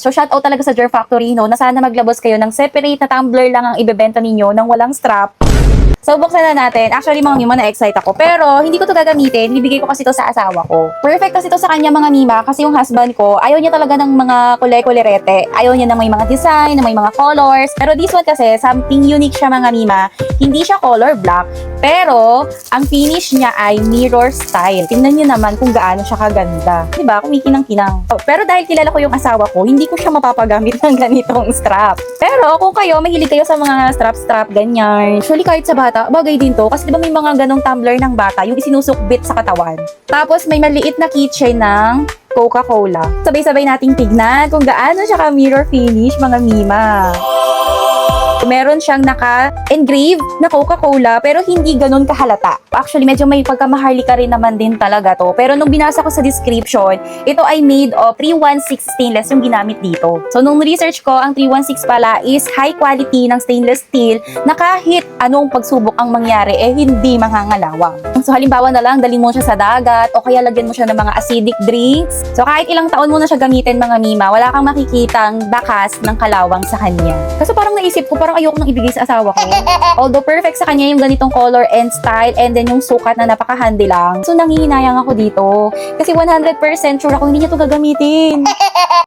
So shout out talaga sa Jar Factory, no, na sana maglabas kayo ng separate na tumbler lang ang ibebenta ninyo ng walang strap. So, buksan na natin. Actually, mga mima, na-excite ako. Pero, hindi ko to gagamitin. Bibigay ko kasi to sa asawa ko. Perfect kasi to sa kanya, mga mima. Kasi yung husband ko, ayaw niya talaga ng mga kulay-kulerete. Ayaw niya ng may mga design, ng may mga colors. Pero this one kasi, something unique siya, mga mima. Hindi siya color black. Pero, ang finish niya ay mirror style. Tingnan niyo naman kung gaano siya kaganda. Diba? Kumikinang-kinang. Pero dahil kilala ko yung asawa ko, hindi ko siya mapapagamit ng ganitong strap. Pero, kung kayo, mahilig kayo sa mga strap-strap, ganyan. Actually, kahit sa bata, bagay din to. Kasi di ba may mga ganong tumbler ng bata, yung isinusukbit sa katawan. Tapos may maliit na keychain ng Coca-Cola. Sabay-sabay nating tignan kung gaano siya ka-mirror finish, mga mima. Meron siyang naka-engrave na Coca-Cola pero hindi ganun kahalata. Actually, medyo may pagkamaharlika rin naman din talaga to. Pero nung binasa ko sa description, ito ay made of 316 stainless yung ginamit dito. So, nung research ko, ang 316 pala is high quality ng stainless steel na kahit anong pagsubok ang mangyari, hindi mangangalawang. So, halimbawa na lang, dalhin mo siya sa dagat o kaya lagyan mo siya ng mga acidic drinks. So, kahit ilang taon mo na siya gamitin, mga mima, wala kang makikitang bakas ng kalawang sa kanya. Kasi parang naisip ko, parang ayoko nang ibigay sa asawa ko. Although perfect sa kanya yung ganitong color and style and then yung sukat na napaka-handy lang. So, nanghihinayang ako dito. Kasi 100% sure ako hindi niya to gagamitin.